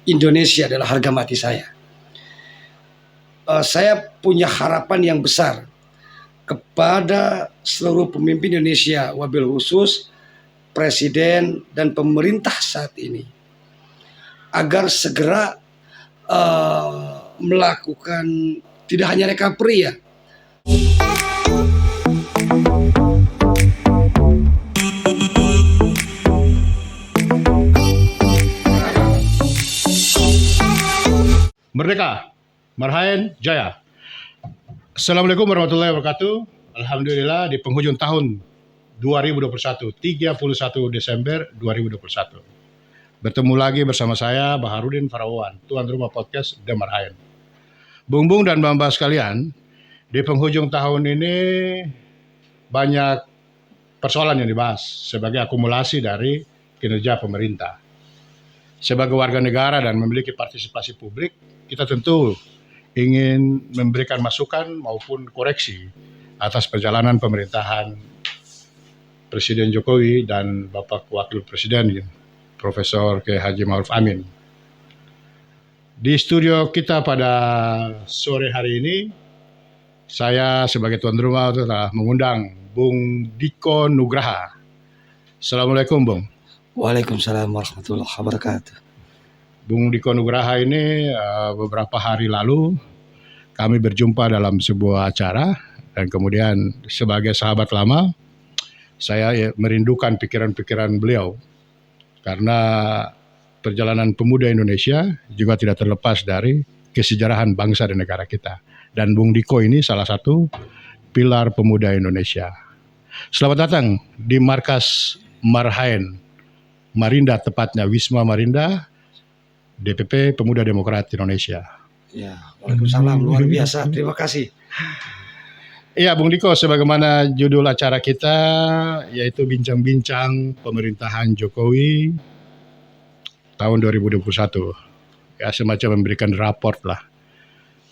Indonesia adalah harga mati saya. Saya punya harapan yang besar kepada seluruh pemimpin Indonesia, wabil khusus Presiden dan pemerintah saat ini, agar segera melakukan tidak hanya recovery ya. Merdeka, Marhaen Jaya. Assalamualaikum warahmatullahi wabarakatuh. Alhamdulillah di penghujung tahun 2021, 31 Desember 2021. Bertemu lagi bersama saya, Baharudin Farawan, tuan rumah podcast The Marhaen. Bung dan mbak sekalian, di penghujung tahun ini banyak persoalan yang dibahas sebagai akumulasi dari kinerja pemerintah. Sebagai warga negara dan memiliki partisipasi publik, kita tentu ingin memberikan masukan maupun koreksi atas perjalanan pemerintahan Presiden Jokowi dan Bapak Wakil Presiden Profesor K. Haji Ma'ruf Amin. Di studio kita pada sore hari ini, saya sebagai tuan rumah telah mengundang Bung Diko Nugraha. Assalamualaikum, Bung. Waalaikumsalam warahmatullahi wabarakatuh. Bung Diko Nugraha ini beberapa hari lalu kami berjumpa dalam sebuah acara, dan kemudian sebagai sahabat lama saya merindukan pikiran-pikiran beliau, karena perjalanan pemuda Indonesia juga tidak terlepas dari kesejarahan bangsa dan negara kita, dan Bung Diko ini salah satu pilar pemuda Indonesia. Selamat datang di markas Marhaen Marinda, tepatnya Wisma Marinda, DPP Pemuda Demokrat Indonesia. Ya, waalaikumsalam, luar biasa. Terima kasih. Iya, Bung Diko, sebagaimana judul acara kita, yaitu bincang-bincang pemerintahan Jokowi tahun 2021. Ya, semacam memberikan raport lah.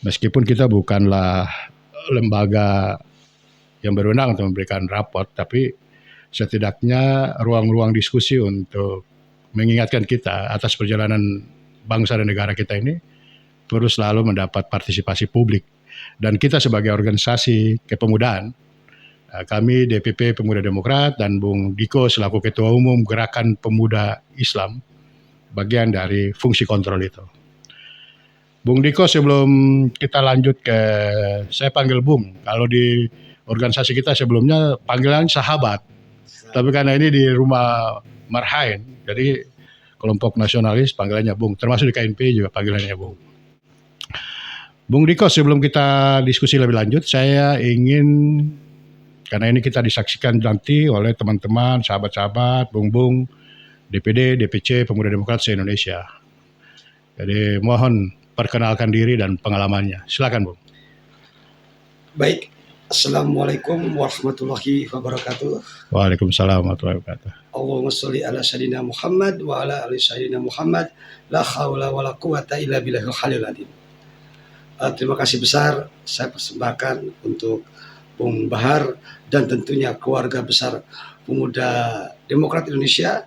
Meskipun kita bukanlah lembaga yang berwenang untuk memberikan raport, tapi setidaknya ruang-ruang diskusi untuk mengingatkan kita atas perjalanan bangsa dan negara kita ini perlu selalu mendapat partisipasi publik. Dan kita sebagai organisasi kepemudaan, kami DPP Pemuda Demokrat dan Bung Diko selaku Ketua Umum Gerakan Pemuda Islam, bagian dari fungsi kontrol itu. Bung Diko, sebelum kita lanjut ke, saya panggil Bung. Kalau di organisasi kita sebelumnya panggilan sahabat. Tapi karena ini di rumah Marhaen, jadi kelompok nasionalis panggilannya Bung. Termasuk di KNP juga panggilannya Bung. Bung Diko, sebelum kita diskusi lebih lanjut, saya ingin, karena ini kita disaksikan nanti oleh teman-teman, sahabat-sahabat, Bung, DPD, DPC, Pemuda Demokrat se-Indonesia. Jadi mohon perkenalkan diri dan pengalamannya. Silakan, Bung. Baik. Assalamualaikum warahmatullahi wabarakatuh. Waalaikumsalam warahmatullahi wabarakatuh. Allahumma sholli ala sayyidina Muhammad wa ala ali sayyidina Muhammad. La haula wa la quwata illa billahil aliyyil azim. Terima kasih besar saya persembahkan untuk Bung Bahar dan tentunya keluarga besar Pemuda Demokrat Indonesia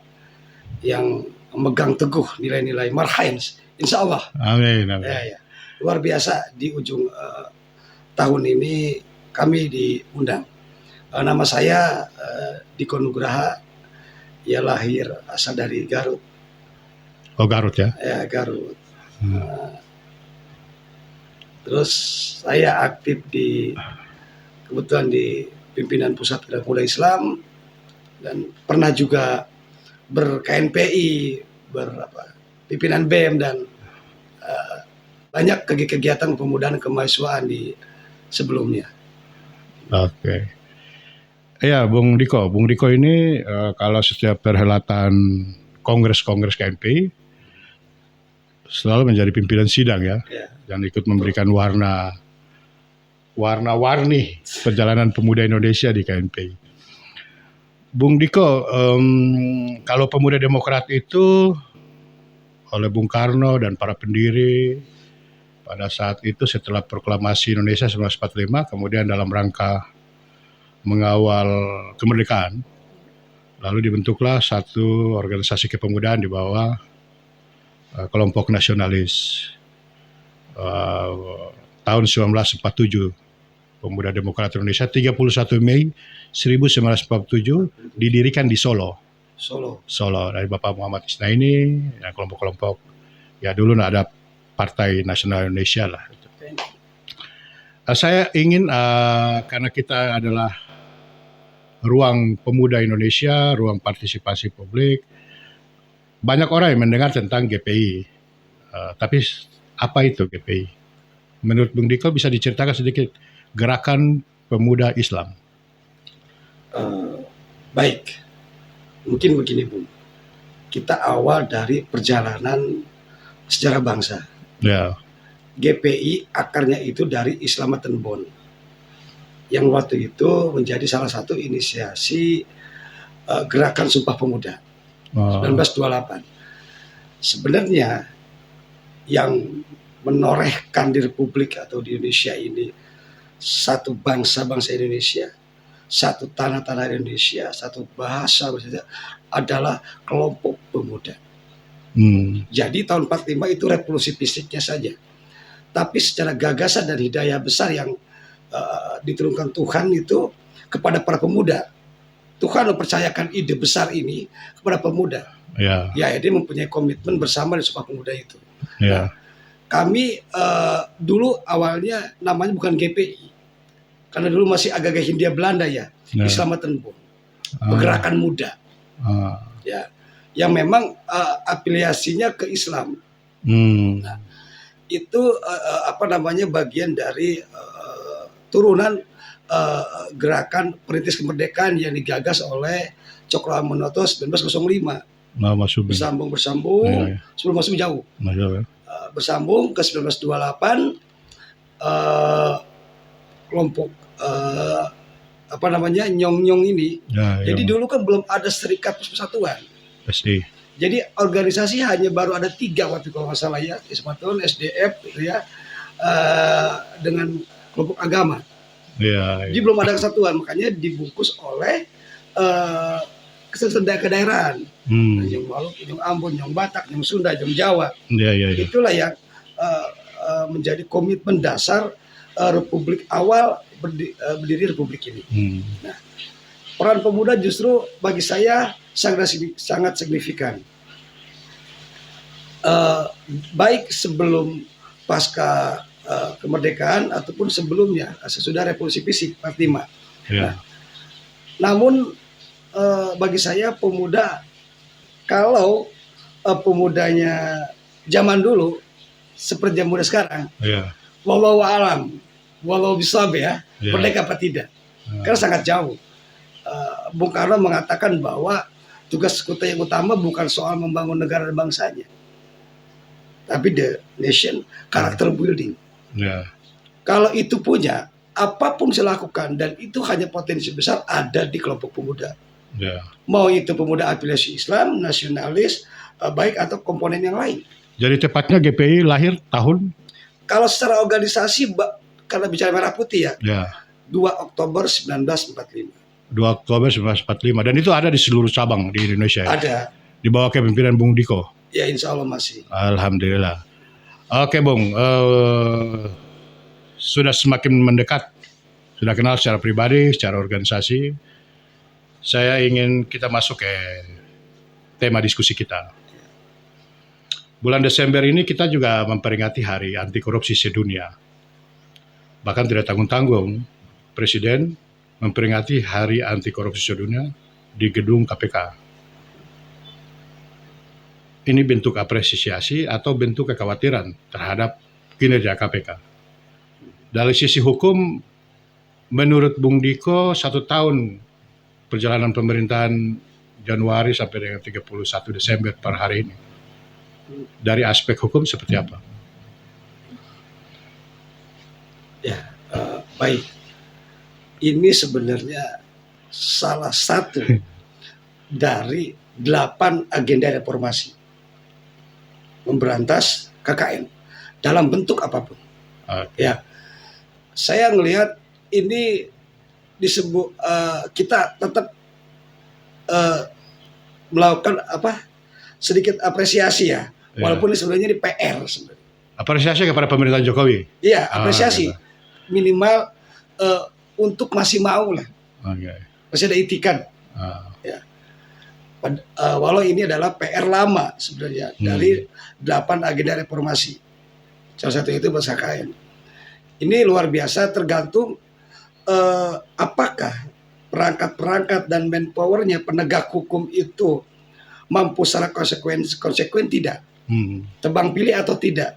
yang memegang teguh nilai-nilai Marhaen, insya Allah. Amin. Ya. Luar biasa di ujung tahun ini kami diundang. Nama saya Diko Nugraha, ya lahir asal dari Garut. Oh, Garut ya? Ya, Garut. Terus saya aktif kebetulan di pimpinan Pusat Gerakan Pemuda Islam, dan pernah juga ber-KNPI, pimpinan BEM, dan banyak kegiatan pemudaan kemahasiswaan di sebelumnya. Oke. Iya, Bung Diko. Bung Diko ini kalau setiap perhelatan kongres KNPI selalu menjadi pimpinan sidang ya. Dan ikut memberikan warna-warni perjalanan pemuda Indonesia di KNPI. Bung Diko, kalau Pemuda Demokrat itu oleh Bung Karno dan para pendiri pada saat itu setelah proklamasi Indonesia 1945, kemudian dalam rangka mengawal kemerdekaan, lalu dibentuklah satu organisasi kepemudaan di bawah kelompok nasionalis tahun 1947, Pemuda Demokrat Indonesia, 31 Mei 1947 didirikan di Solo dari Bapak Muhammad Isnaini, ya, kelompok-kelompok ya dulu ada Partai Nasional Indonesia lah. Saya ingin karena kita adalah ruang pemuda Indonesia, ruang partisipasi publik, banyak orang yang mendengar tentang GPI, tapi apa itu GPI? Menurut Bung Diko bisa diceritakan sedikit Gerakan Pemuda Islam. Baik, mungkin begini Bung, kita awal dari perjalanan sejarah bangsa. Ya. GPI akarnya itu dari Islamatan Bond, yang waktu itu menjadi salah satu inisiasi Gerakan Sumpah Pemuda 1928. Sebenarnya yang menorehkan di Republik atau di Indonesia ini satu bangsa Indonesia, satu tanah Indonesia, satu bahasa adalah kelompok pemuda. Jadi tahun 45 itu revolusi fisiknya saja, tapi secara gagasan dan hidayah besar yang diturunkan Tuhan itu kepada para pemuda. Tuhan mempercayakan ide besar ini kepada pemuda. Ya, dia mempunyai komitmen bersama di Sumpah Pemuda itu. Ya. Kami dulu awalnya namanya bukan GPI, karena dulu masih agak Hindia Belanda ya, Islamatan Bond, Pergerakan Muda, ya, yang memang afiliasinya ke Islam. Nah, itu bagian dari turunan gerakan perintis kemerdekaan yang digagas oleh Cokro Aminoto 1905. Bersambung ya. Sebelum masuk jauh. Bersambung ke 1928 kelompok Nyong-Nyong ini. Jadi dulu kan belum ada Serikat Persatuan. Jadi organisasi hanya baru ada 3 waktu kalau nggak salah ya, Ismaton, SDF ya, dengan kelompok agama. Jadi belum ada kesatuan, makanya dibungkus oleh kedaerahan. Nyong Maluku, Nyong Ambon, Nyong Batak, Nyong Sunda, Nyong Jawa. Itulah yang menjadi komitmen dasar Republik awal berdiri Republik ini. Nah, peran pemuda justru bagi saya sangat signifikan. Baik sebelum pasca kemerdekaan ataupun sebelumnya sesudah revolusi fisik 45. Nah, namun bagi saya pemuda, kalau pemudanya zaman dulu seperti zaman muda sekarang, walau alam, walau bisab ya, merdeka apa tidak, karena sangat jauh. Bung Karno mengatakan bahwa tugas kita yang utama bukan soal membangun negara dan bangsanya, tapi the nation character building. Kalau itu punya, apapun saya lakukan, dan itu hanya potensi besar ada di kelompok pemuda. Mau itu pemuda afiliasi Islam, nasionalis, baik atau komponen yang lain. Jadi tepatnya GPI lahir tahun? Kalau secara organisasi, karena bicara Merah Putih ya, 2 Oktober 1945. 2 Oktober 1945, dan itu ada di seluruh cabang di Indonesia. Ada. Di bawah kepemimpinan Bung Diko. Ya, insya Allah masih. Alhamdulillah. Oke Bung, sudah semakin mendekat, sudah kenal secara pribadi, secara organisasi. Saya ingin kita masuk ke tema diskusi kita. Bulan Desember ini kita juga memperingati Hari Anti Korupsi Sedunia. Bahkan tidak tanggung-tanggung, Presiden memperingati Hari Anti Korupsi Sedunia di gedung KPK. Ini bentuk apresiasi atau bentuk kekhawatiran terhadap kinerja KPK. Dari sisi hukum, menurut Bung Diko, 1 tahun perjalanan pemerintahan Januari sampai dengan 31 Desember per hari ini, dari aspek hukum seperti apa? Ya, baik. Ini sebenarnya salah satu dari 8 agenda reformasi memberantas KKN dalam bentuk apapun. Ya, saya melihat ini disebut kita tetap melakukan sedikit apresiasi ya Walaupun ini sebenarnya ini PR sebenarnya. Apresiasi kepada pemerintahan Jokowi. Iya, apresiasi. Gitu. Minimal untuk masih mau lah. Oke. Masih ada itikan. Ya. Walau ini adalah PR lama sebenarnya dari 8 agenda reformasi. Salah satu itu bahasa KN. Ini luar biasa, tergantung apakah perangkat-perangkat dan manpowernya penegak hukum itu mampu secara konsekuen tidak, tebang pilih atau tidak.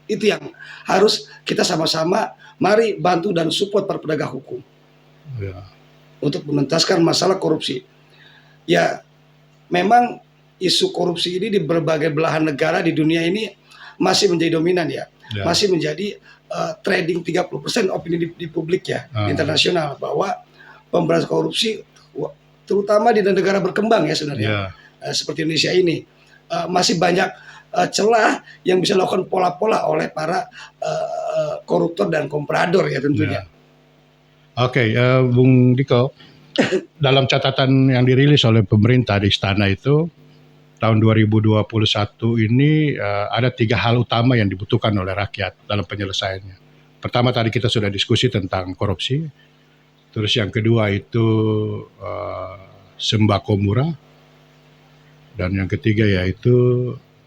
Itu yang harus kita sama-sama mari bantu dan support para penegak hukum untuk menuntaskan masalah korupsi. Ya, memang isu korupsi ini di berbagai belahan negara di dunia ini masih menjadi dominan ya. Masih menjadi trading 30% opini di publik ya, internasional, bahwa pemberantasan korupsi terutama di negara berkembang ya sebenarnya, seperti Indonesia ini masih banyak celah yang bisa dilakukan pola-pola oleh para koruptor dan komprador ya tentunya. Oke, Bung Diko, dalam catatan yang dirilis oleh pemerintah di Istana itu tahun 2021 ini ada 3 hal utama yang dibutuhkan oleh rakyat dalam penyelesaiannya. Pertama tadi kita sudah diskusi tentang korupsi, terus yang kedua itu sembako murah, dan yang ketiga yaitu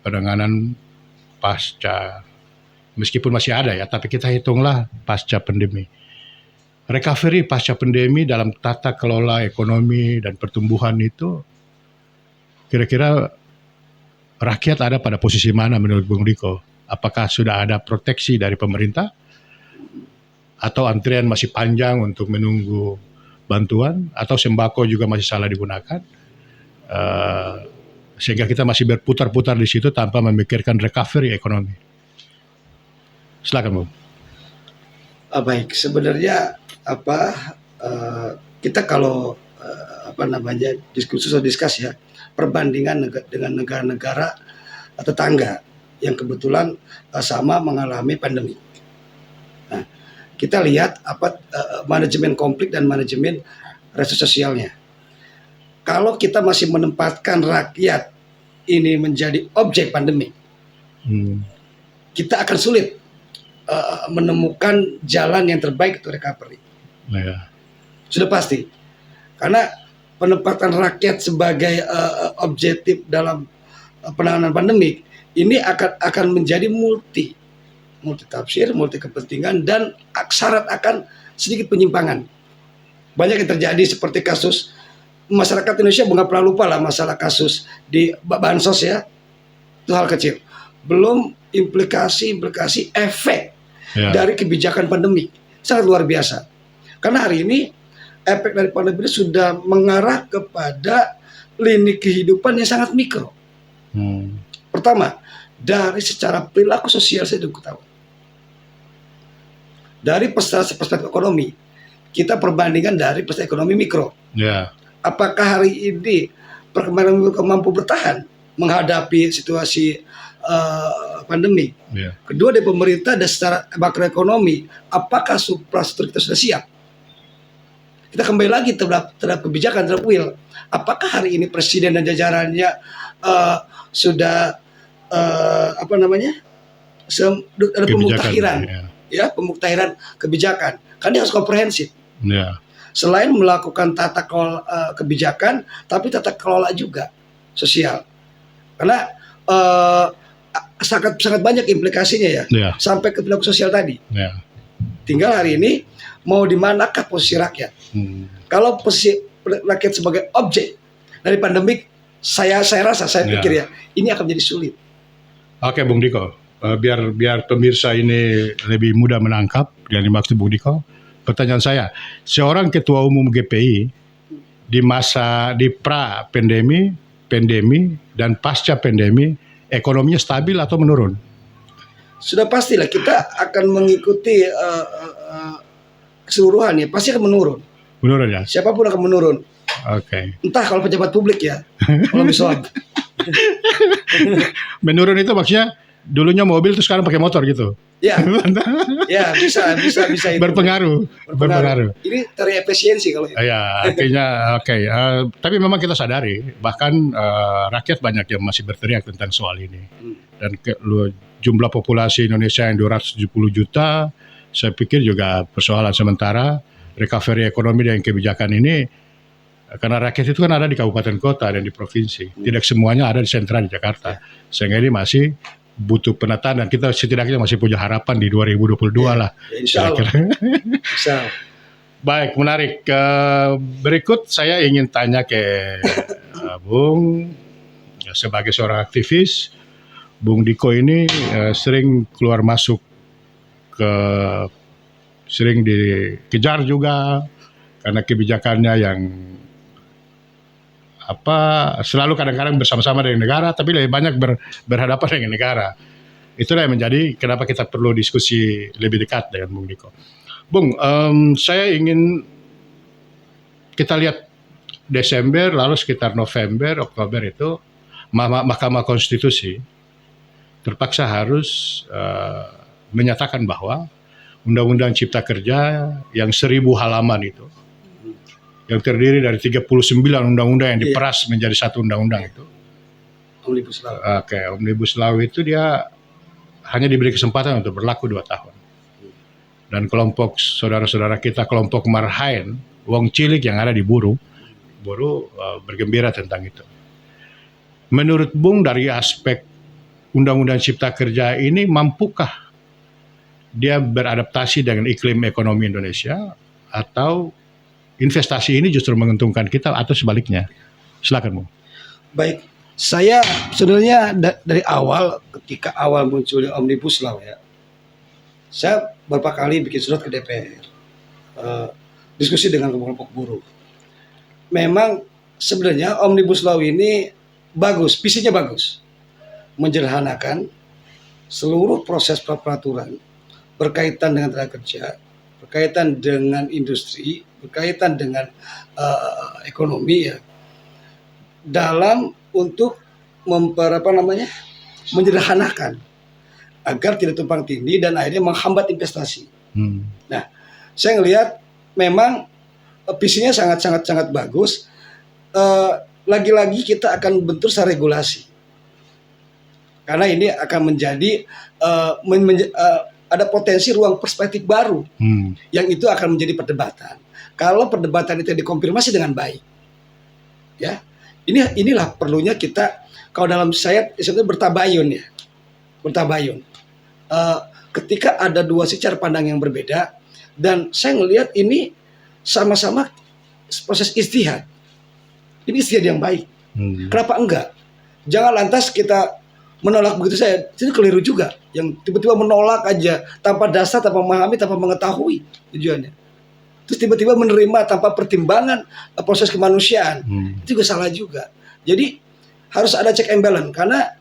penanganan pasca, meskipun masih ada ya, tapi kita hitunglah pasca pandemi. Recovery pasca pandemi dalam tata kelola ekonomi dan pertumbuhan itu, kira-kira rakyat ada pada posisi mana menurut Bung Diko? Apakah sudah ada proteksi dari pemerintah? Atau antrian masih panjang untuk menunggu bantuan? Atau sembako juga masih salah digunakan? Sehingga kita masih berputar-putar di situ tanpa memikirkan recovery ekonomi. Silakan, Bung. Baik, sebenarnya kita kalau diskus ya, perbandingan dengan negara-negara tetangga yang kebetulan sama mengalami pandemi. Nah, kita lihat manajemen konflik dan manajemen resiko sosialnya. Kalau kita masih menempatkan rakyat ini menjadi objek pandemi, kita akan sulit menemukan jalan yang terbaik untuk recovery. Sudah pasti, karena penempatan rakyat sebagai objektif dalam penanganan pandemik ini akan menjadi multi tafsir, multi kepentingan, dan syarat akan sedikit penyimpangan. Banyak yang terjadi seperti kasus masyarakat Indonesia nggak pernah lupa lah masalah kasus di bansos ya, itu hal kecil. Belum implikasi efek dari kebijakan pandemi sangat luar biasa. Karena hari ini efek dari pandemi ini sudah mengarah kepada lini kehidupan yang sangat mikro. Pertama, dari secara perilaku sosial saya sudah tahu. Dari perspektif ekonomi, kita perbandingan dari perspektif ekonomi mikro. Apakah hari ini perkembangan mampu bertahan menghadapi situasi pandemi? Kedua, dari pemerintah dan secara makroekonomi, apakah infrastruktur kita sudah siap? Kita kembali lagi terhadap kebijakan, terhadap will. Apakah hari ini presiden dan jajarannya sudah ada pemuktahiran, pemuktahiran kebijakan? Kan dia harus komprehensif. Selain melakukan tata kelola kebijakan, tapi tata kelola juga sosial. Karena sangat banyak implikasinya ya, sampai ke perilaku sosial tadi. Tinggal hari ini mau di manakah posisi rakyat? Kalau posisi rakyat sebagai objek dari pandemik, saya pikir ya, ini akan menjadi sulit. Oke, Bung Diko, biar pemirsa ini lebih mudah menangkap yang dimaksud Bung Diko. Pertanyaan saya, seorang ketua umum GPI di pra pandemi, dan pasca pandemi, ekonominya stabil atau menurun? Sudah pastilah kita akan mengikuti keseluruhan ya, pasti akan menurun. Menurun ya? Siapapun akan menurun. Oke. Entah kalau pejabat publik ya, kalau misalnya. Menurun itu maksudnya dulunya mobil terus sekarang pakai motor gitu. Ya, ya bisa itu. Berpengaruh. Ini terefisiensi kalau itu. Ya, artinya oke. Tapi memang kita sadari, bahkan rakyat banyak yang masih berteriak tentang soal ini. Dan jumlah populasi Indonesia yang 270 juta, saya pikir juga persoalan sementara. Recovery ekonomi dan kebijakan ini, karena rakyat itu kan ada di kabupaten kota dan di provinsi. Tidak semuanya ada di sentra di Jakarta. Sehingga ini masih butuh penataan dan kita setidaknya masih punya harapan di 2022 lah. Insya Allah. Baik, menarik. Berikut saya ingin tanya ke Bung, sebagai seorang aktivis, Bung Diko ini sering keluar masuk sering dikejar juga karena kebijakannya yang selalu kadang-kadang bersama-sama dengan negara, tapi lebih banyak berhadapan dengan negara. Itulah yang menjadi kenapa kita perlu diskusi lebih dekat dengan Bung Diko. Bung, saya ingin kita lihat Desember, lalu sekitar November, Oktober itu Mahkamah Konstitusi terpaksa harus menyatakan bahwa Undang-Undang Cipta Kerja yang 1000 halaman itu, yang terdiri dari 39 undang-undang yang diperas menjadi satu undang-undang itu. Omnibus Law. Omnibus Law itu dia hanya diberi kesempatan untuk berlaku 2 tahun. Dan kelompok saudara-saudara kita, kelompok Marhaen, wong cilik yang ada di Buru bergembira tentang itu. Menurut Bung, dari aspek Undang-Undang Cipta Kerja ini, mampukah dia beradaptasi dengan iklim ekonomi Indonesia, atau investasi ini justru menguntungkan kita, atau sebaliknya? Silakan, Bung. Baik, saya sebenarnya dari awal, ketika awal munculnya Omnibus Law ya, saya beberapa kali bikin surat ke DPR, diskusi dengan kelompok buruh. Memang sebenarnya Omnibus Law ini bagus, visinya bagus, menjederhanakan seluruh proses peraturan berkaitan dengan tenaga kerja, berkaitan dengan industri, berkaitan dengan ekonomi ya, dalam untuk menyederhanakan agar tidak tumpang tindih dan akhirnya menghambat investasi. Nah, saya ngelihat memang visinya sangat bagus. Lagi-lagi kita akan bentuk secara regulasi, karena ini akan menjadi ada potensi ruang perspektif baru yang itu akan menjadi perdebatan. Kalau perdebatan itu dikonfirmasi dengan baik, ya, inilah perlunya kita. Kalau dalam saya sebetulnya bertabayun. Ketika ada dua cara pandang yang berbeda, dan saya ngelihat ini sama-sama proses ijtihad. Ini ijtihad yang baik. Kenapa enggak? Jangan lantas kita menolak begitu saja. Itu keliru juga. Yang tiba-tiba menolak aja tanpa dasar, tanpa memahami, tanpa mengetahui tujuannya. Terus tiba-tiba menerima tanpa pertimbangan proses kemanusiaan. Itu juga salah juga. Jadi harus ada check and balance, karena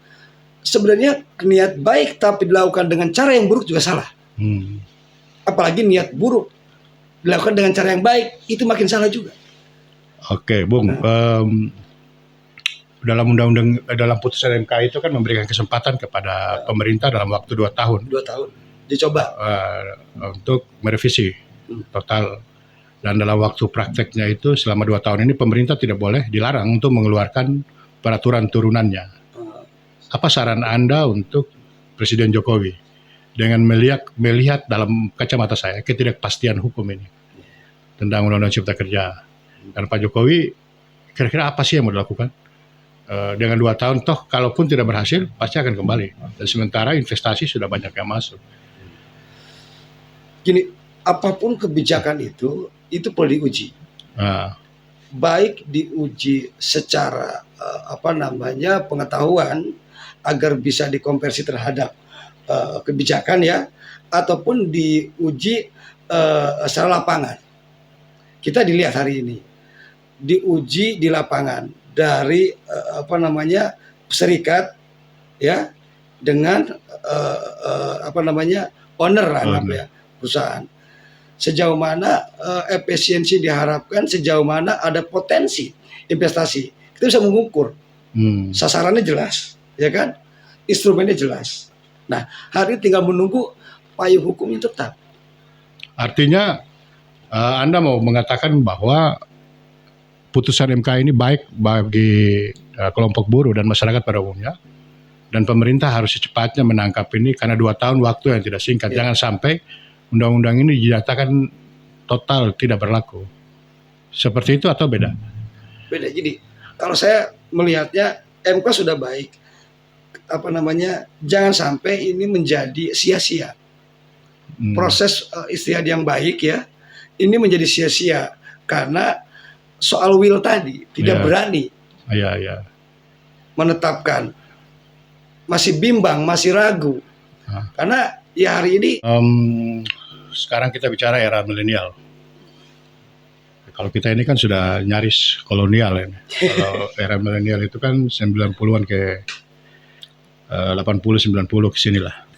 sebenarnya niat baik tapi dilakukan dengan cara yang buruk juga salah. Apalagi niat buruk dilakukan dengan cara yang baik, itu makin salah juga. Oke, Bung. Dalam putusan MK itu kan memberikan kesempatan kepada pemerintah dalam waktu 2 tahun. 2 tahun dicoba untuk merevisi total. Dan dalam waktu prakteknya itu selama 2 tahun ini pemerintah tidak boleh dilarang untuk mengeluarkan peraturan turunannya. Apa saran Anda untuk Presiden Jokowi dengan melihat dalam kacamata saya ketidakpastian hukum ini tentang Undang-Undang Cipta Kerja? Dan Pak Jokowi kira-kira apa sih yang mau dilakukan? Dengan 2 tahun toh kalaupun tidak berhasil pasti akan kembali. Dan sementara investasi sudah banyak yang masuk. Gini, apapun kebijakan itu perlu diuji. Baik diuji secara pengetahuan agar bisa dikonversi terhadap kebijakan ya, ataupun diuji secara lapangan. Kita dilihat hari ini diuji di lapangan dari serikat ya dengan owner ya, perusahaan. Sejauh mana efisiensi diharapkan, sejauh mana ada potensi investasi. Kita bisa mengukur. Sasarannya jelas, ya kan? Instrumennya jelas. Nah, hari ini tinggal menunggu payung hukumnya tetap. Artinya Anda mau mengatakan bahwa putusan MK ini baik bagi kelompok buruh dan masyarakat pada umumnya, dan pemerintah harus secepatnya menangkap ini karena 2 tahun waktu yang tidak singkat. Jangan sampai undang-undang ini dinyatakan total tidak berlaku. Seperti itu atau beda? Beda. Jadi kalau saya melihatnya MK sudah baik. Jangan sampai ini menjadi sia-sia. Proses istihad yang baik ya, ini menjadi sia-sia karena soal will tadi tidak berani menetapkan, masih bimbang, masih ragu. Karena ya hari ini sekarang kita bicara era milenial. Kalau kita ini kan sudah nyaris kolonial ini. Kalau era milenial itu kan 90-an ke 80-90 ke sinilah.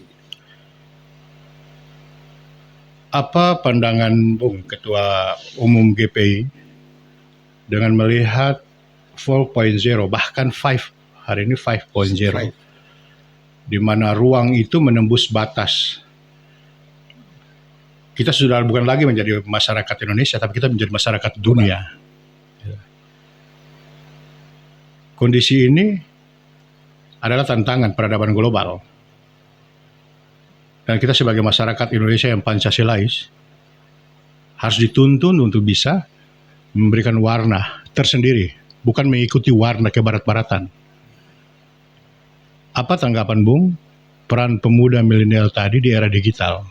Apa pandangan Bung Ketua Umum GPI dengan melihat 4.0 bahkan 5 hari ini 5.0 di mana ruang itu menembus batas. Kita sudah bukan lagi menjadi masyarakat Indonesia, tapi kita menjadi masyarakat dunia. Kondisi ini adalah tantangan peradaban global. Dan kita sebagai masyarakat Indonesia yang Pancasilais harus dituntun untuk bisa memberikan warna tersendiri, bukan mengikuti warna kebarat-baratan. Apa tanggapan Bung peran pemuda milenial tadi di era digital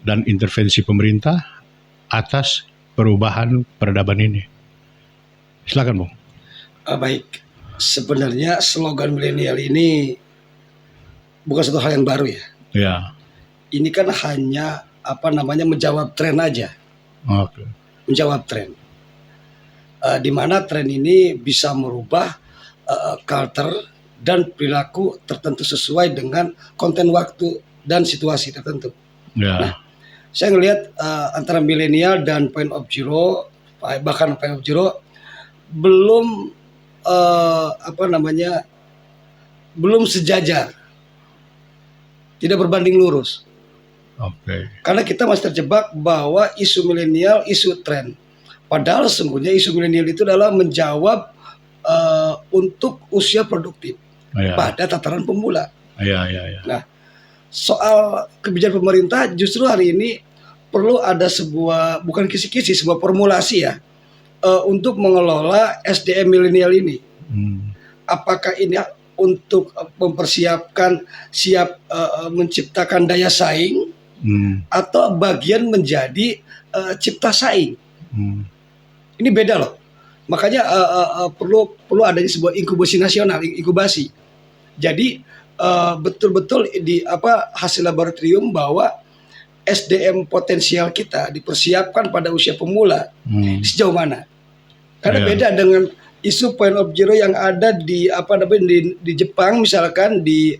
dan intervensi pemerintah atas perubahan peradaban ini? Silakan Bung. Baik, sebenarnya slogan milenial ini bukan satu hal yang baru ya. Ya. Ini kan hanya menjawab tren aja. Oke. Menjawab tren. Di mana tren ini bisa merubah culture dan perilaku tertentu sesuai dengan konten waktu dan situasi tertentu. Ya. Nah, saya ngelihat antara milenial dan point of zero, bahkan point of zero belum belum sejajar, tidak berbanding lurus. Oke. Karena kita masih terjebak bahwa isu milenial isu tren, padahal sesungguhnya isu milenial itu adalah menjawab untuk usia produktif pada tataran pemula. Nah, soal kebijakan pemerintah justru hari ini perlu ada sebuah, bukan kisi-kisi, sebuah formulasi ya, untuk mengelola SDM milenial ini. Apakah ini untuk mempersiapkan siap menciptakan daya saing, atau bagian menjadi cipta saing? Ini beda loh. Makanya perlu adanya sebuah inkubasi nasional, inkubasi. Jadi betul-betul di hasil laboratorium bahwa SDM potensial kita dipersiapkan pada usia pemula sejauh mana? Karena beda dengan isu point of zero yang ada di Jepang misalkan, di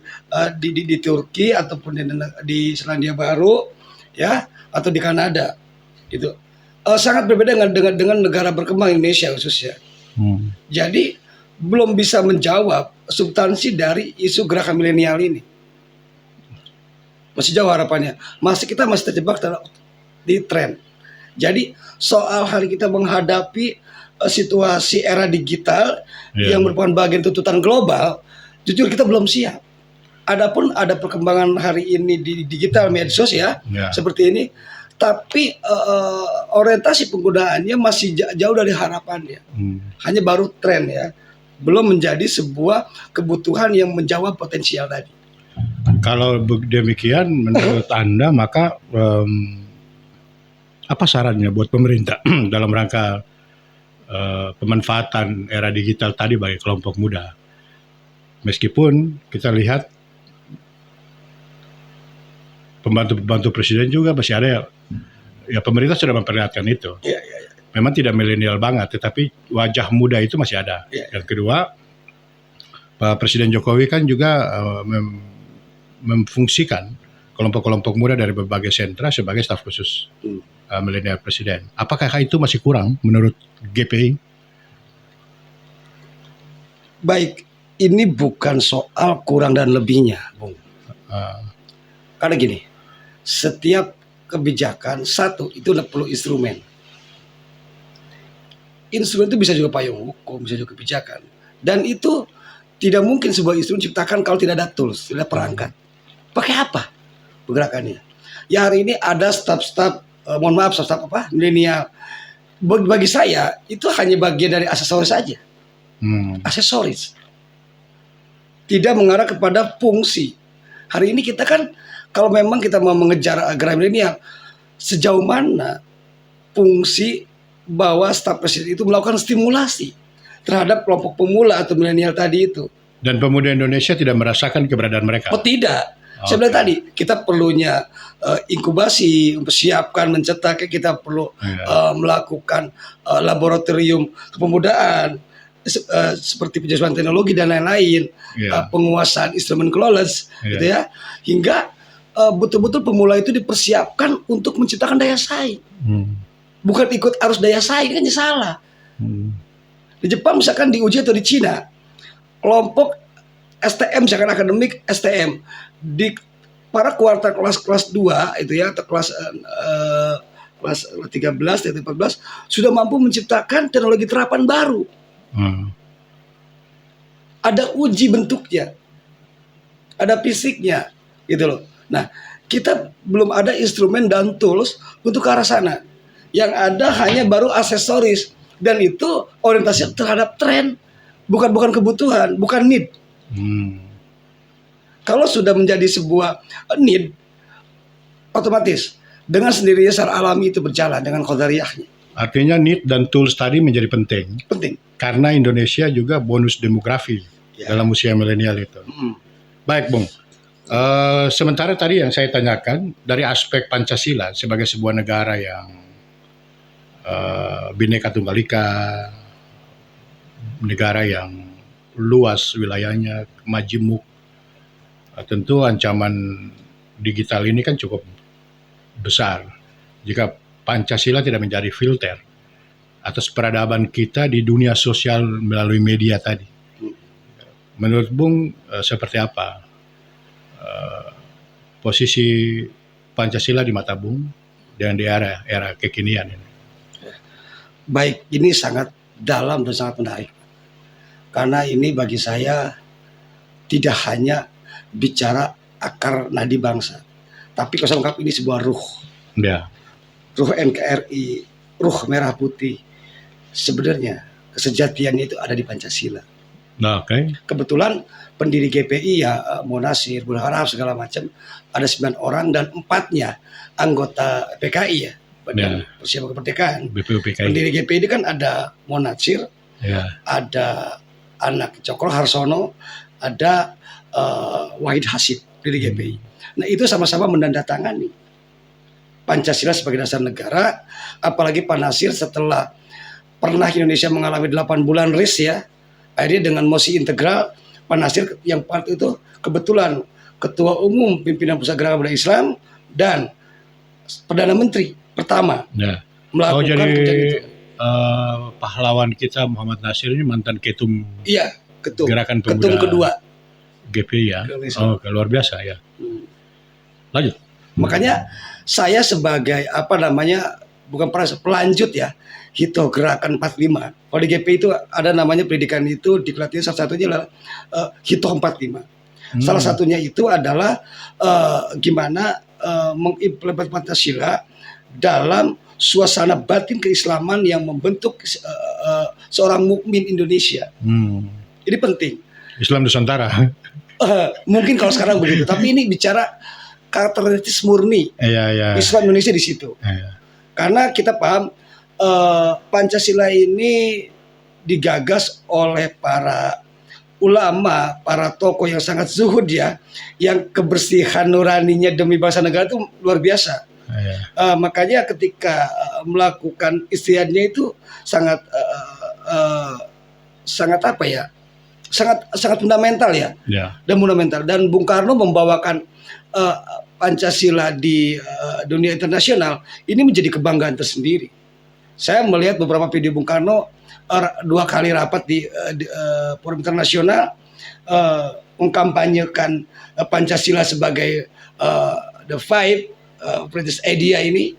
Turki ataupun di Selandia Baru ya, atau di Kanada. Itu sangat berbeda dengan negara berkembang Indonesia khususnya. Jadi belum bisa menjawab substansi dari isu gerakan milenial ini. Masih jauh harapannya. Kita masih terjebak di tren. Jadi soal hari kita menghadapi situasi era digital yang merupakan bagian tuntutan global, jujur kita belum siap. Adapun ada perkembangan hari ini di digital medsos ya, seperti ini, tapi orientasi penggunaannya masih jauh dari harapannya. Hanya baru tren ya, belum menjadi sebuah kebutuhan yang menjawab potensial tadi. Kalau demikian menurut Anda, maka apa sarannya buat pemerintah dalam rangka pemanfaatan era digital tadi bagi kelompok muda? Meskipun kita lihat pembantu-pembantu presiden juga masih ada ya, pemerintah sudah memperlihatkan itu. Memang tidak milenial banget, tetapi wajah muda itu masih ada. Yang kedua, Pak Presiden Jokowi kan juga memfungsikan kelompok-kelompok muda dari berbagai sentra sebagai staf khusus milenial presiden. Apakah itu masih kurang menurut GPI? Baik, ini bukan soal kurang dan lebihnya, Bung. Ah, Karena gini, setiap kebijakan satu itu perlu instrumen. Instrumen itu bisa juga payung hukum, bisa juga kebijakan. Dan itu tidak mungkin sebuah instrumen diciptakan kalau tidak ada tools, tidak ada perangkat. Pakai apa pergerakannya? Ya hari ini ada staf-staf, mohon maaf staf-staf apa, milenial. Bagi saya itu hanya bagian dari aksesoris saja, aksesoris. Tidak mengarah kepada fungsi. Hari ini kita kan kalau memang kita mau mengejar gerakan milenial, sejauh mana fungsi bahwa staf presiden itu melakukan stimulasi terhadap kelompok pemula atau milenial tadi itu. Dan pemuda Indonesia tidak merasakan keberadaan mereka. Oh tidak. Saya bilang tadi kita perlunya inkubasi, mempersiapkan, mencetak, kita perlu melakukan laboratorium kepemudaan seperti penjelasan teknologi dan lain-lain, penguasaan instrumen knowledge, gitu ya, hingga betul-betul pemula itu dipersiapkan untuk menciptakan daya saing. Bukan ikut arus daya saing, kan salah. Di Jepang misalkan diuji atau di Cina, kelompok STM misalkan akademik STM di para kuartal kelas 2 itu ya, atau kelas 13 atau 14 sudah mampu menciptakan teknologi terapan baru. Ada uji bentuknya, ada fisiknya, gitu loh. Nah, kita belum ada instrumen dan tools untuk ke arah sana. Yang ada hanya baru aksesoris, dan itu orientasi terhadap tren, bukan kebutuhan, bukan need. Kalau sudah menjadi sebuah need, otomatis dengan sendirinya secara alami itu berjalan dengan qadariyahnya. Artinya need dan tools tadi menjadi penting. Penting. Karena Indonesia juga bonus demografi dalam usia milenial itu. Baik, Bung. Sementara tadi yang saya tanyakan dari aspek Pancasila sebagai sebuah negara yang Bhinneka Tunggal Ika, negara yang luas wilayahnya, majemuk, tentu ancaman digital ini kan cukup besar. Jika Pancasila tidak menjadi filter atas peradaban kita di dunia sosial melalui media tadi, menurut Bung seperti apa posisi Pancasila di mata Bung dan di era kekinian ini? Baik, ini sangat dalam dan sangat menarik. Karena ini bagi saya tidak hanya bicara akar nadi bangsa, tapi kalau saya anggap ini sebuah ruh. Ruh NKRI, ruh merah putih. Sebenarnya kesejatiannya itu ada di Pancasila. Kebetulan pendiri GPI ya Monasir, Bul Haraf segala macam ada 9 orang dan 4-nya anggota PKI ya. Badan Persiapan Kemerdekaan. Pendiri GPI ini kan ada Monasir, ada anak Cokro Harsono, ada Wahid Hasyim dari GPI. Nah itu sama-sama menandatangani Pancasila sebagai dasar negara. Apalagi Pak Nasir setelah pernah Indonesia mengalami 8 bulan RIS ya, akhirnya dengan mosi integral Pak Nasir yang part itu kebetulan Ketua Umum Pimpinan Pusat Gerakan Pemuda Islam dan Perdana Menteri pertama melakukan jadi itu. Pahlawan kita Muhammad Nasir ini mantan ketum Gerakan Pemuda ketum kedua GPI ya. Luar biasa ya. Lanjut. Makanya saya sebagai bukan pelanjut ya, Hito Gerakan 45. Kalau di GPI itu ada namanya pendidikan itu diklatih salah satunya adalah Hito 45. Salah satunya itu adalah gimana mengimplementasi Pancasila dalam suasana batin keislaman yang membentuk seorang mukmin Indonesia. Ini penting. Islam Nusantara. Mungkin kalau sekarang begitu, tapi ini bicara karakteristik murni Islam Indonesia di situ. Karena kita paham Pancasila ini digagas oleh para ulama, para tokoh yang sangat zuhud ya, yang kebersihan nuraninya demi bangsa negara itu luar biasa. Makanya ketika melakukan istiadatnya itu sangat sangat fundamental ya, dan fundamental. Dan Bung Karno membawakan Pancasila di dunia internasional ini menjadi kebanggaan tersendiri. Saya melihat beberapa video Bung Karno 2 kali rapat di forum internasional mengkampanyekan Pancasila sebagai the five British idea ini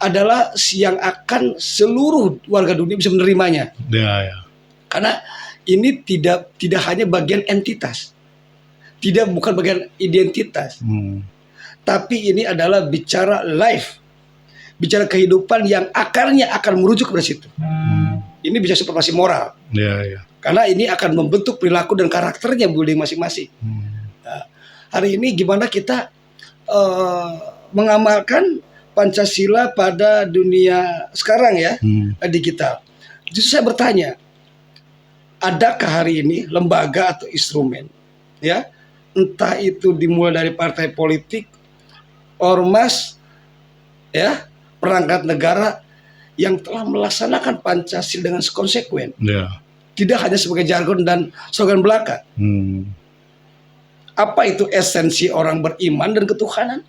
adalah yang akan seluruh warga dunia bisa menerimanya. Ya. Karena ini tidak hanya bagian entitas, bukan bagian identitas, tapi ini adalah bicara life, bicara kehidupan yang akarnya akan merujuk kepada situ. Ini bisa supremasi moral. Ya. Karena ini akan membentuk perilaku dan karakternya building masing-masing. Nah, hari ini gimana kita mengamalkan Pancasila pada dunia sekarang ya, digital. Justru saya bertanya, adakah hari ini lembaga atau instrumen, ya, entah itu dimulai dari partai politik, ormas, ya, perangkat negara yang telah melaksanakan Pancasila dengan konsekuen, tidak hanya sebagai jargon dan slogan belaka. Apa itu esensi orang beriman dan ketuhanan?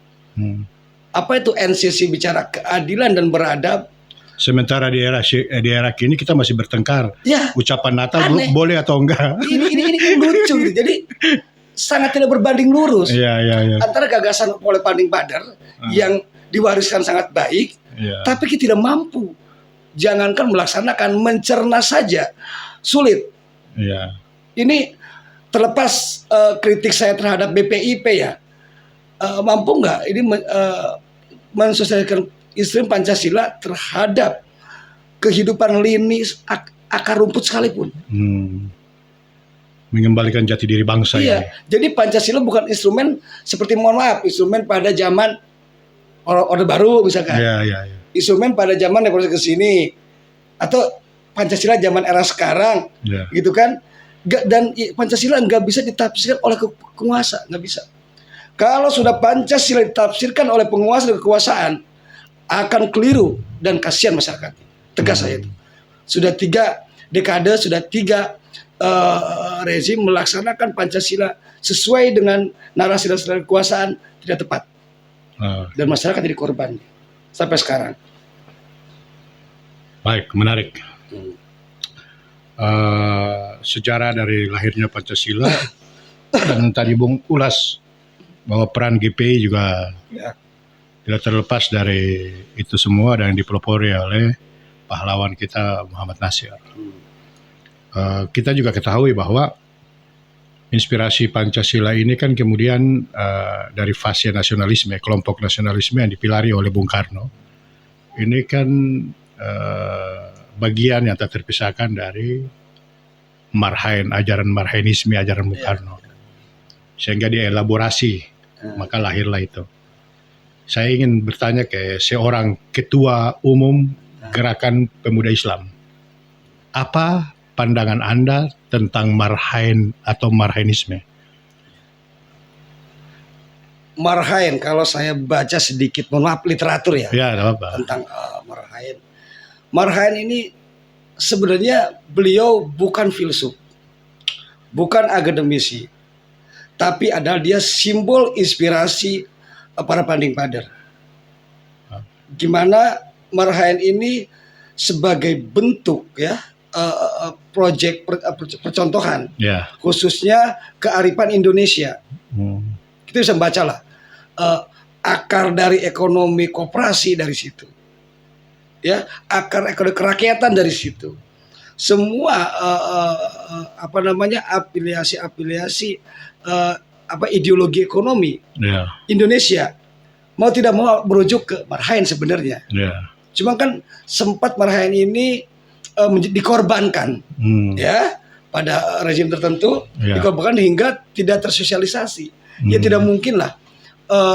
Apa itu esensi bicara keadilan dan beradab? Sementara di era kini kita masih bertengkar. Ya, ucapan Natal boleh atau enggak? Ini kan lucu gitu. Jadi sangat tidak berbanding lurus. Antara gagasan oleh Panding Badar yang diwariskan sangat baik, tapi kita tidak mampu. Jangankan melaksanakan, mencerna saja sulit. Ini terlepas kritik saya terhadap BPIP ya, mampu nggak ini mensosialisasikan instrumen Pancasila terhadap kehidupan lini akar rumput sekalipun. Mengembalikan jati diri bangsa. Jadi Pancasila bukan instrumen seperti, mohon maaf, instrumen pada zaman Orde Baru misalkan. Instrumen pada zaman reformasi ke sini, atau Pancasila zaman era sekarang, gitu kan? Dan Pancasila nggak bisa ditafsirkan oleh penguasa, nggak bisa. Kalau sudah Pancasila ditafsirkan oleh penguasa dan kekuasaan, akan keliru dan kasihan masyarakat. Tegas saya itu. Sudah 3 dekade, sudah 3 rezim melaksanakan Pancasila sesuai dengan narasi dan kekuasaan tidak tepat. Dan masyarakat jadi korban sampai sekarang. Baik, menarik. Sejarah dari lahirnya Pancasila dan tadi Bung ulas bahwa peran GPI juga tidak terlepas dari itu semua dan dipelopori oleh pahlawan kita Muhammad Nasir. Kita juga ketahui bahwa inspirasi Pancasila ini kan kemudian dari fase nasionalisme, kelompok nasionalisme yang dipilari oleh Bung Karno. Ini kan bagian yang tak terpisahkan dari ajaran Marhainisme, ajaran Bung Karno. Sehingga dielaborasi, maka lahirlah itu. Saya ingin bertanya ke seorang ketua umum Gerakan Pemuda Islam. Apa pandangan Anda tentang Marhain atau Marhainisme? Marhain, kalau saya baca sedikit, mohon maaf, literatur ya, apa-apa. Tentang Marhain. Marhain ini sebenarnya beliau bukan filsuf, bukan akademisi, tapi adalah dia simbol inspirasi para Panding Badar. Gimana Marhain ini sebagai bentuk ya proyek percontohan, khususnya kearifan Indonesia. Kita bisa membaca lah akar dari ekonomi koperasi dari situ, ya, akar ekonomi kerakyatan dari situ. Semua afiliasi ideologi ekonomi Indonesia mau tidak mau merujuk ke Marhain sebenarnya. Cuma kan sempat Marhain ini dikorbankan ya pada rezim tertentu, dikorbankan hingga tidak tersosialisasi. Ya tidak mungkin lah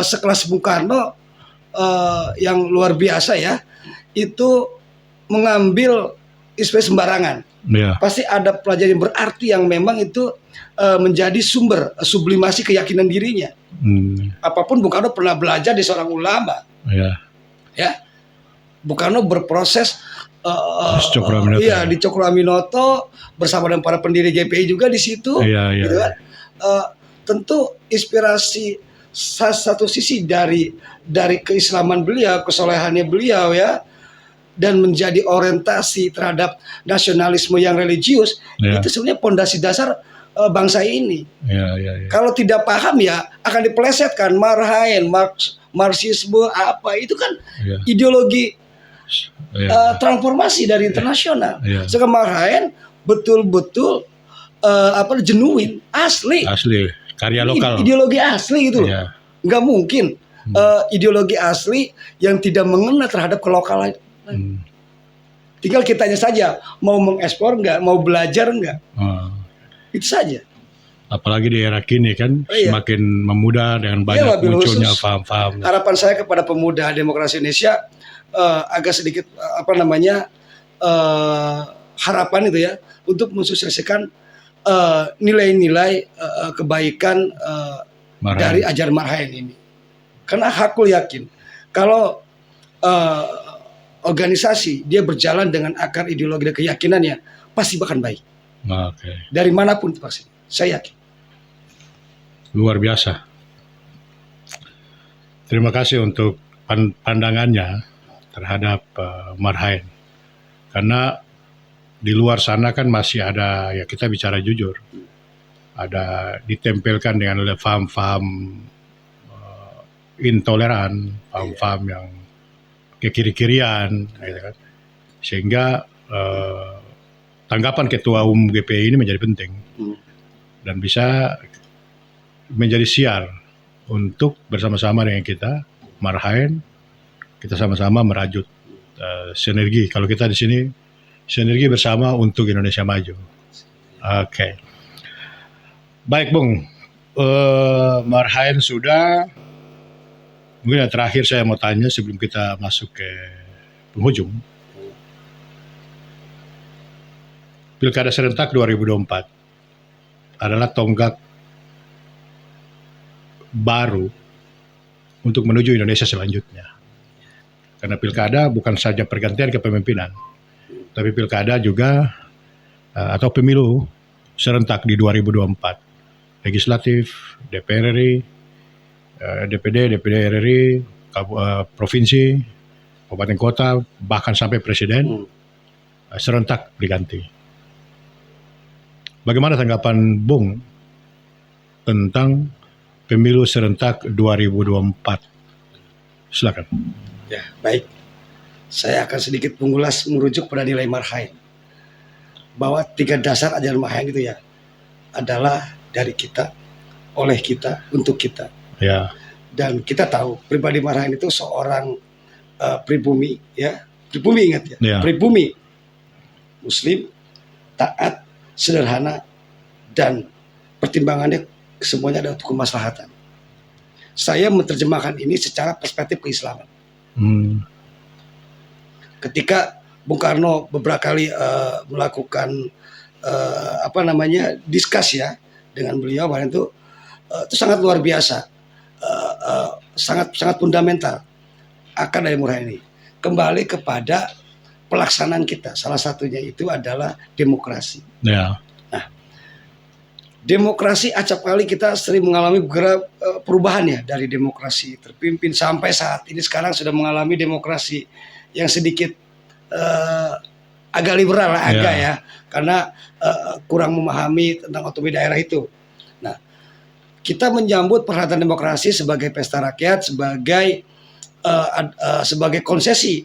sekelas Bung Karno yang luar biasa ya itu mengambil inspirasi sembarangan. Pasti ada pelajaran yang berarti yang memang itu menjadi sumber sublimasi keyakinan dirinya. Apapun Bung Karno pernah belajar di seorang ulama. Ya, Bung Karno berproses di Cokro Aminoto bersama dengan para pendiri GPI juga di situ. Gitu kan? Tentu inspirasi satu sisi dari keislaman beliau, kesolehannya beliau ya, dan menjadi orientasi terhadap nasionalisme yang religius, itu sebenarnya pondasi dasar bangsa ini. Ya, ya, ya. Kalau tidak paham ya akan dipelesetkan Marhaen, Marxisme apa itu kan Ya, ideologi ya, transformasi dari internasional. ya. Sekarang Marhaen betul-betul genuine, asli. Asli karya lokal. Ideologi asli gitu loh. Ya. Nggak mungkin ideologi asli yang tidak mengena terhadap kelokalan. Tinggal kitanya saja mau mengeksplor nggak, mau belajar nggak. Itu saja. Apalagi di era kini kan semakin memudah dengan banyak munculnya paham-paham. Harapan saya kepada pemuda demokrasi Indonesia agak sedikit harapan itu ya untuk mensukseskan nilai-nilai kebaikan dari ajaran Marhaen ini. Karena aku yakin kalau organisasi dia berjalan dengan akar ideologi dan keyakinannya pasti bahkan baik. Dari manapun pasti, saya yakin. Luar biasa. Terima kasih untuk pandangannya terhadap Marhaen. Karena di luar sana kan masih ada, ya kita bicara jujur, ada ditempelkan dengan paham-paham intoleran, paham-paham yang kekiri-kirian, gitu kan. Sehingga tanggapan Ketua Umum GPI ini menjadi penting dan bisa menjadi siar untuk bersama-sama dengan kita, Marhaen, kita sama-sama merajut sinergi. Kalau kita di sini sinergi bersama untuk Indonesia maju. Oke. Baik, Bung. Marhaen sudah. Mungkin yang terakhir saya mau tanya sebelum kita masuk ke penghujung. Pilkada serentak 2024 adalah tonggak baru untuk menuju Indonesia selanjutnya. Karena pilkada bukan saja pergantian kepemimpinan, tapi pilkada juga atau pemilu serentak di 2024. Legislatif, DPR RI, DPD RI, provinsi, kabupaten kota, bahkan sampai presiden serentak diganti. Bagaimana tanggapan Bung tentang pemilu serentak 2024? Silakan. Ya, baik. Saya akan sedikit mengulas merujuk pada nilai Marhaen. Bahwa 3 dasar ajaran Marhaen itu ya adalah dari kita, oleh kita, untuk kita. Ya. Dan kita tahu pribadi Marhaen itu seorang pribumi, ya. Pribumi, ingat ya. Pribumi, Muslim, taat, sederhana, dan pertimbangannya semuanya adalah untuk kemaslahatan. Saya menerjemahkan ini secara perspektif keislaman. Ketika Bung Karno beberapa kali melakukan diskus ya dengan beliau, itu sangat luar biasa, sangat fundamental akar dari Marhaen ini. Kembali kepada pelaksanaan kita, salah satunya itu adalah demokrasi. Ya. Nah, demokrasi acap kali kita sering mengalami perubahan ya, dari demokrasi terpimpin sampai saat ini sekarang sudah mengalami demokrasi yang sedikit agak liberal lah, ya, karena kurang memahami tentang otonomi daerah itu. Nah, kita menyambut perhelatan demokrasi sebagai pesta rakyat, sebagai konsesi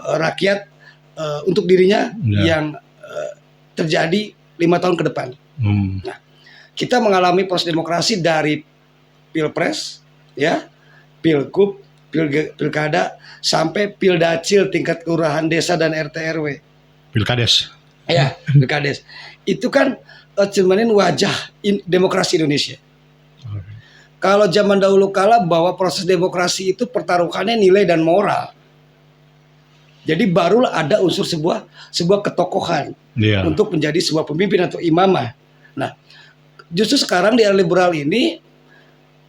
rakyat untuk dirinya yang terjadi 5 tahun ke depan. Nah, kita mengalami proses demokrasi dari pilpres, ya, pilgub, pilkada, sampai pildacil tingkat kelurahan, desa, dan RT RW. Pilkades. Ya, pilkades. Itu kan cerminan wajah demokrasi Indonesia. Kalau zaman dahulu kala bahwa proses demokrasi itu pertaruhannya nilai dan moral. Jadi barulah ada unsur sebuah ketokohan untuk menjadi sebuah pemimpin atau imamah. Nah, justru sekarang di era liberal ini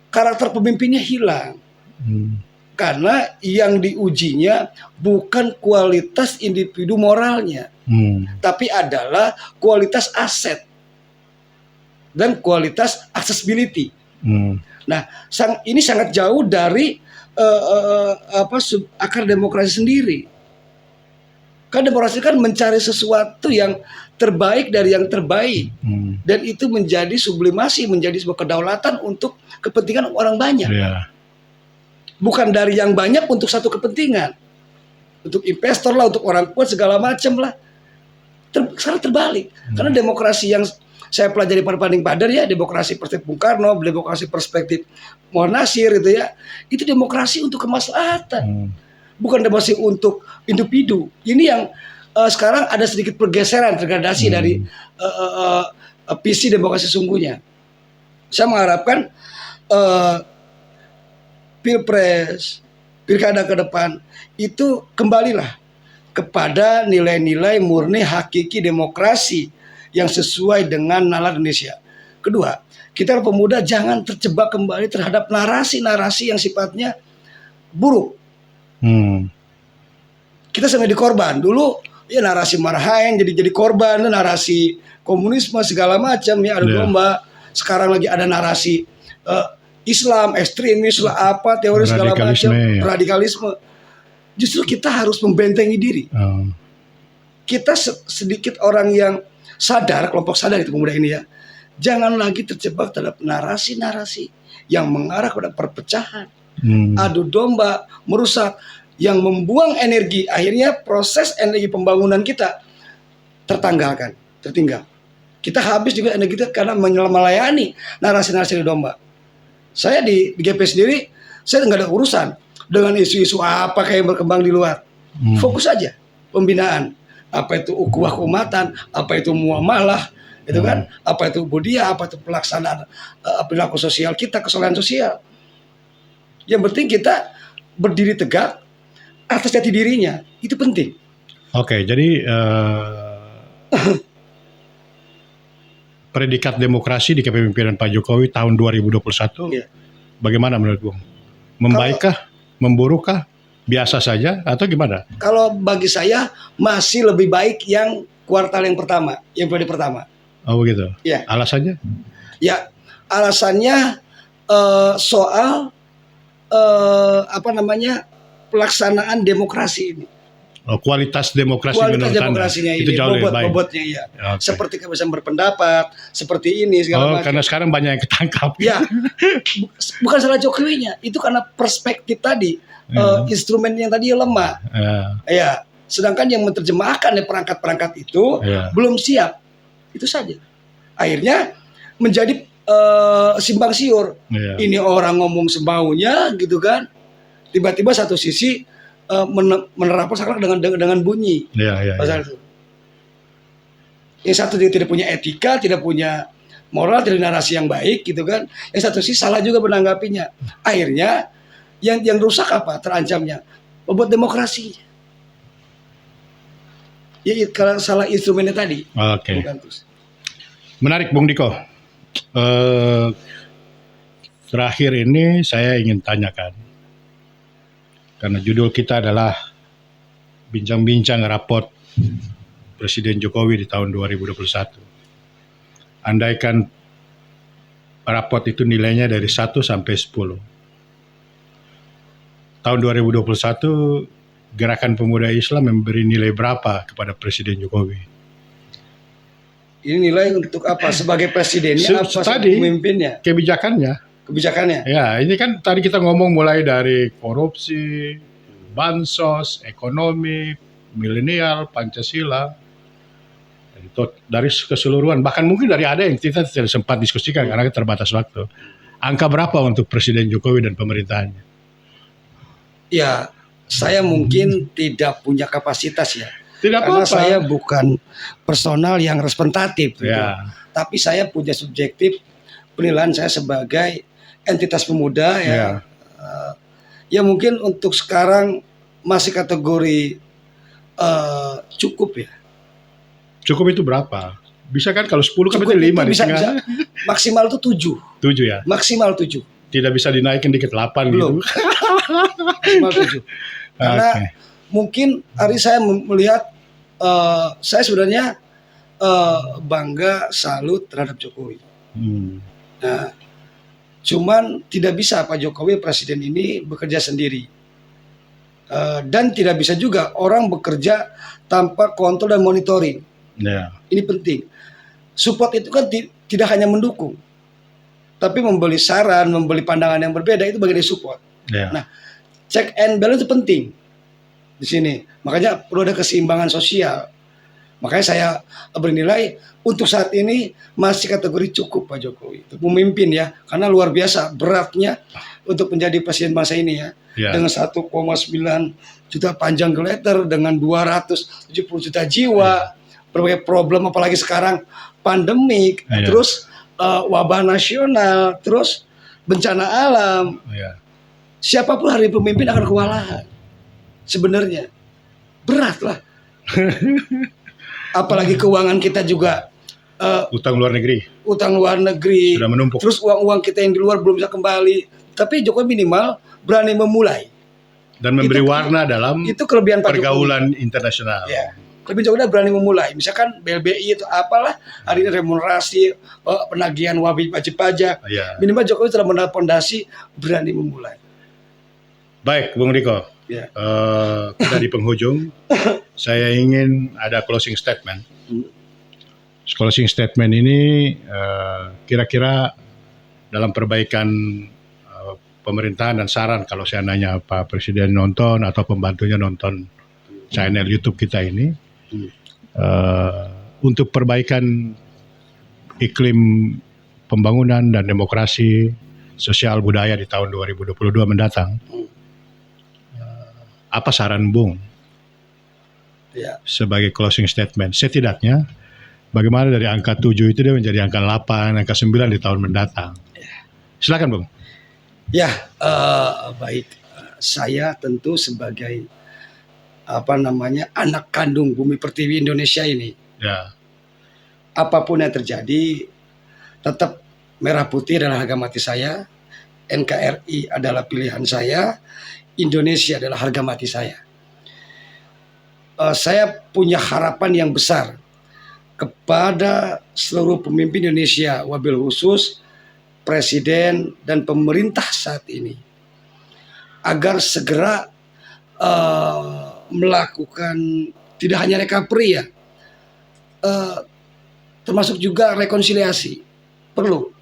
karakter pemimpinnya hilang. Karena yang diujinya bukan kualitas individu moralnya, tapi adalah kualitas aset dan kualitas accessibility. Nah, ini sangat jauh dari akar demokrasi sendiri. Kan demokrasi kan mencari sesuatu yang terbaik dari yang terbaik. Dan itu menjadi sublimasi, menjadi sebuah kedaulatan untuk kepentingan orang banyak. Iya. Bukan dari yang banyak untuk satu kepentingan. Untuk investor lah, untuk orang kuat segala macam lah. Sekarang terbalik. Karena demokrasi yang saya pelajari pada Panding Padar ya, demokrasi perspektif Bung Karno, demokrasi perspektif Muhammad Nasir gitu ya. Itu demokrasi untuk kemaslahatan. Bukan demokrasi untuk individu. Ini yang sekarang ada sedikit pergeseran, tergradasi dari visi demokrasi sesungguhnya. Saya mengharapkan Pilpres, Pilkada ke depan itu kembalilah kepada nilai-nilai murni hakiki demokrasi yang sesuai dengan nalar Indonesia. Kedua, kita pemuda jangan terjebak kembali terhadap narasi-narasi yang sifatnya buruk. Kita sampai di korban dulu ya, narasi marhain jadi korban, narasi komunisme segala macam ya, ada domba. Sekarang lagi ada narasi Islam ekstremis lah, apa teori segala macam, radikalisme. Justru kita harus membentengi diri. Kita sedikit orang yang sadar, kelompok sadar itu pemuda ini ya, jangan lagi terjebak terhadap narasi-narasi yang mengarah kepada perpecahan, adu domba, merusak, yang membuang energi. Akhirnya proses energi pembangunan kita tertinggal. Kita habis juga energi kita karena melayani narasi-narasi domba. Saya di GP sendiri, saya nggak ada urusan dengan isu-isu apa kayak yang berkembang di luar. Fokus aja pembinaan. Apa itu ukhuwah keumatan, apa itu muamalah, itu kan, apa itu budia, apa itu pelaksanaan perilaku sosial kita, kesalahan sosial. Yang penting kita berdiri tegak atas jati dirinya, itu penting. Oke, jadi predikat demokrasi di kepemimpinan Pak Jokowi tahun 2021, bagaimana menurut Bung? Membaikkah, memburukkah, biasa saja, atau gimana? Kalau bagi saya masih lebih baik yang kuartal yang pertama, yang periode pertama. Oh begitu? Ya. Alasannya? Ya, alasannya soal pelaksanaan demokrasi ini. Kualitas demokrasi kualitas menurut demokrasinya Anda ini, itu jauh lebih baik. bobotnya ya. Okay. Seperti kebebasan berpendapat, seperti ini segala macam. Karena sekarang banyak yang ketangkap. Ya, bukan salah Jokowinya, itu karena perspektif tadi, instrumen yang tadi lemah. Ya, sedangkan yang menerjemahkan perangkat-perangkat itu belum siap, itu saja. Akhirnya menjadi simpang siur. Ini orang ngomong semaunya, gitu kan? Tiba-tiba satu sisi menerapkan sekarang dengan bunyi. Pasal itu. Yang satu dia tidak punya etika, tidak punya moral, tidak narasi yang baik, gitu kan? Yang satu sih salah juga menanggapinya. Akhirnya yang rusak apa? Terancamnya bobot demokrasinya. Ya kalau salah instrumennya tadi. Oke. Menarik, Bung Diko. Terakhir ini saya ingin tanyakan, karena judul kita adalah bincang-bincang raport Presiden Jokowi di tahun 2021. Andaikan raport itu nilainya dari 1 sampai 10. Tahun 2021, Gerakan Pemuda Islam memberi nilai berapa kepada Presiden Jokowi? Ini nilai untuk apa? Sebagai presidennya apa sebagai pemimpinnya? Kebijakannya. Ya, ini kan tadi kita ngomong mulai dari korupsi, bansos, ekonomi, milenial, Pancasila, dari keseluruhan, bahkan mungkin dari ada yang kita tidak sempat diskusikan karena terbatas waktu. Angka berapa untuk Presiden Jokowi dan pemerintahannya? Ya, saya mungkin tidak punya kapasitas ya. Tidak karena apa-apa. Saya bukan personal yang representatif. Gitu. Tapi saya punya subjektif penilaian saya sebagai entitas pemuda ya. Ya mungkin untuk sekarang masih kategori cukup ya. Cukup itu berapa? Bisa kan kalau 10 kan berarti 5 bisa. Maksimal itu 7. 7 ya? Maksimal 7. Tidak bisa dinaikin dikit 8 belum. Gitu. Maksimal 7. Karena mungkin hari saya melihat saya sebenarnya bangga, salut terhadap Jokowi. Nah, cuman tidak bisa Pak Jokowi presiden ini bekerja sendiri. Dan tidak bisa juga orang bekerja tanpa kontrol dan monitoring. Ya. Ini penting. Support itu kan tidak hanya mendukung, tapi memberi saran, memberi pandangan yang berbeda, itu bagian dari support. Ya. Nah, check and balance itu penting di sini. Makanya perlu ada keseimbangan sosial. Makanya saya bernilai untuk saat ini masih kategori cukup Pak Jokowi untuk memimpin ya, karena luar biasa beratnya untuk menjadi presiden bangsa ini ya. Ya. Dengan 1,9 juta panjang kilometer, dengan 270 juta jiwa, berbagai problem, apalagi sekarang pandemik, Ya. terus wabah nasional, terus bencana alam. Ya. Siapapun hari pemimpin akan kewalahan. Sebenarnya berat lah. Apalagi keuangan kita juga Utang luar negeri utang luar negeri, sudah menumpuk. terus uang-uang kita yang di luar belum bisa kembali. Tapi Jokowi minimal berani memulai. Dan memberi Itu- warna dalam Itu kelebihan Pak Jokowi. pergaulan internasional. Ya. Kelebihan Jokowi berani memulai. Misalkan BLBI itu apalah, hari ini remunerasi, penagihan wajib pajak. Ya. Minimal Jokowi telah mendapat fondasi, berani memulai. Baik, Bung Riko. Ya. Kita di penghujung. Saya ingin ada closing statement. Closing statement ini kira-kira dalam perbaikan pemerintahan dan saran, kalau saya nanya Pak Presiden nonton atau pembantunya nonton channel YouTube kita ini, untuk perbaikan iklim pembangunan dan demokrasi sosial budaya di tahun 2022 mendatang, apa saran Bung Ya. sebagai closing statement? Setidaknya bagaimana dari angka 7 itu dia menjadi angka 8, angka 9 di tahun mendatang. Silakan Bung. Ya, baik. Saya tentu sebagai anak kandung Bumi Pertiwi Indonesia ini, Ya. apapun yang terjadi, tetap merah putih adalah harga mati saya, NKRI adalah pilihan saya, Indonesia adalah harga mati saya. Saya punya harapan yang besar kepada seluruh pemimpin Indonesia, wabil khusus Presiden dan pemerintah saat ini, agar segera melakukan tidak hanya recovery ya, termasuk juga rekonsiliasi perlu,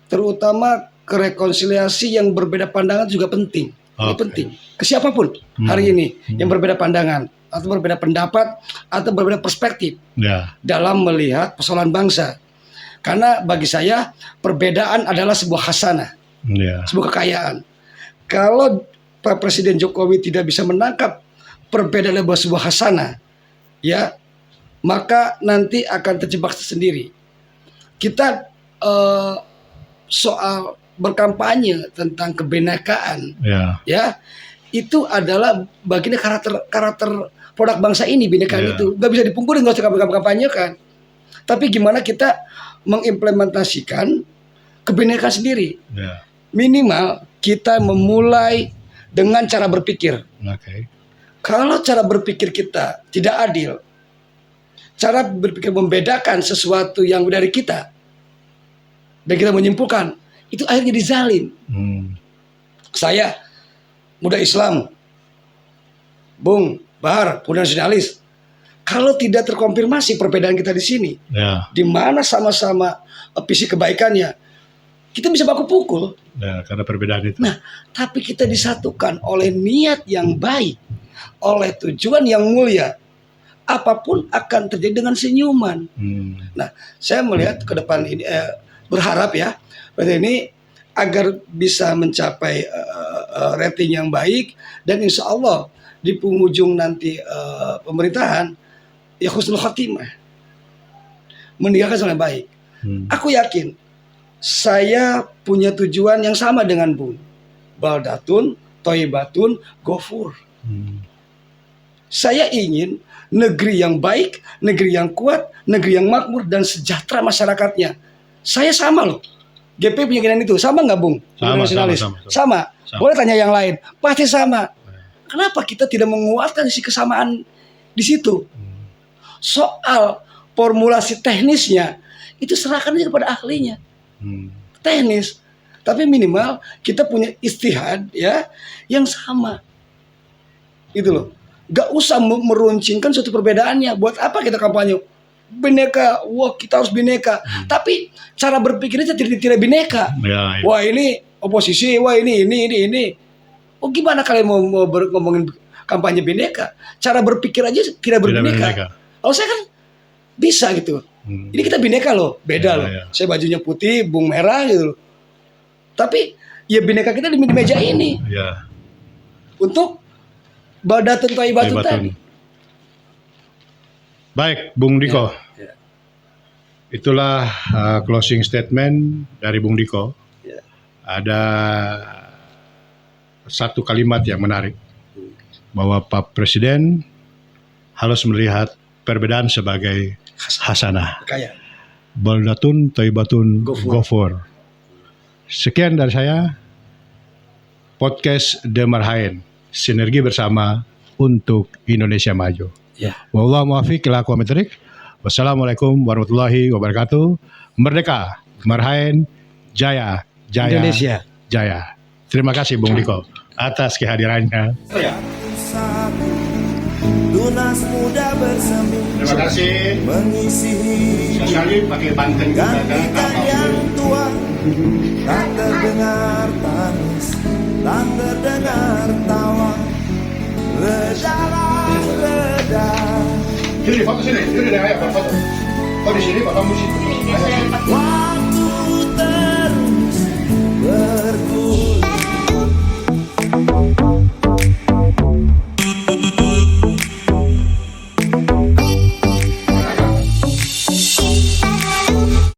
terutama rekonsiliasi yang berbeda pandangan juga penting. Ini Oke. penting ke siapapun hari ini yang berbeda pandangan atau berbeda pendapat atau berbeda perspektif Ya. dalam melihat persoalan bangsa. Karena bagi saya perbedaan adalah sebuah khasanah, Ya. sebuah kekayaan. Kalau Pak Presiden Jokowi tidak bisa menangkap perbedaan adalah sebuah khasanah, ya, maka nanti akan terjebak sendiri. Kita soal berkampanye tentang kebinekaan, Ya. ya, itu adalah bagian karakter produk bangsa ini, binekaan Ya. itu nggak bisa dipungkiri, nggak usah kampanyekan. Tapi gimana kita mengimplementasikan kebinekaan sendiri? Ya. Minimal kita memulai dengan cara berpikir. Oke. Kalau cara berpikir kita tidak adil, cara berpikir membedakan sesuatu yang dari kita, dan kita menyimpulkan, itu akhirnya jadi zalim. Saya muda Islam, Bung Bahar muda nasionalis. Kalau tidak terkonfirmasi perbedaan kita di sini, Ya. di mana sama-sama visi kebaikannya, kita bisa baku pukul. Ya, karena perbedaan itu. Nah, tapi kita disatukan oleh niat yang baik, oleh tujuan yang mulia. Apapun akan terjadi dengan senyuman. Nah, saya melihat ke depan ini, berharap ya, ini agar bisa mencapai rating yang baik, dan insya Allah di penghujung nanti pemerintahan ya husnul khatimah, meninggalkan yang baik. Aku yakin saya punya tujuan yang sama dengan Bung. Baldatun, Toibatun, Gofur. Saya ingin negeri yang baik, negeri yang kuat, negeri yang makmur dan sejahtera masyarakatnya. Saya sama loh. GP punya keinginan itu. Sama nggak Bung? Sama, Nasionalis? sama. Sama. Boleh tanya yang lain. Pasti sama. Kenapa kita tidak menguatkan si kesamaan di situ? Soal formulasi teknisnya itu serahkan aja kepada ahlinya. Teknis. Tapi minimal kita punya istihad ya yang sama. gitu loh. Gak usah meruncingkan suatu perbedaannya. Buat apa kita kampanye bineka? Wah, kita harus bineka. Tapi cara berpikirnya tidak bineka. Ya, ya. Wah, ini oposisi, wah ini. Oh, gimana kalian mau ngomongin kampanye bineka? Cara berpikir aja tidak berbineka. Kalau saya kan bisa gitu. Ini kita bineka loh, beda loh. Ya. Saya bajunya putih, bung merah gitu loh. Tapi ya bineka kita di meja ini. Ya. Untuk Badatun Thayyibatun tadi. Baik, Bung Diko. Ya. Itulah closing statement dari Bung Diko. Ya. Ada satu kalimat yang menarik, bahwa Pak Presiden harus melihat perbedaan sebagai hasanah. Kaya. Baldatun Thayyibatun Ghafur. Ghafur. Sekian dari saya, podcast The Marhaen, sinergi bersama untuk Indonesia Maju. Ya. Wallahu muwaffiq ila aqwamit thoriq. Wassalamualaikum warahmatullahi wabarakatuh. Merdeka, Marhaen, Jaya, Jaya, Indonesia. Jaya. Terima kasih Bung Diko atas kehadirannya. Tunas muda bersemi Terima kasih. mengisi Sekali pakai Banten gantikan yang tua. Tak terdengar tangis, tak terdengar tawa. Redalah reda. Sini, foto sini. Sini deh, ayo foto. Oh di sini, foto musik. Waktu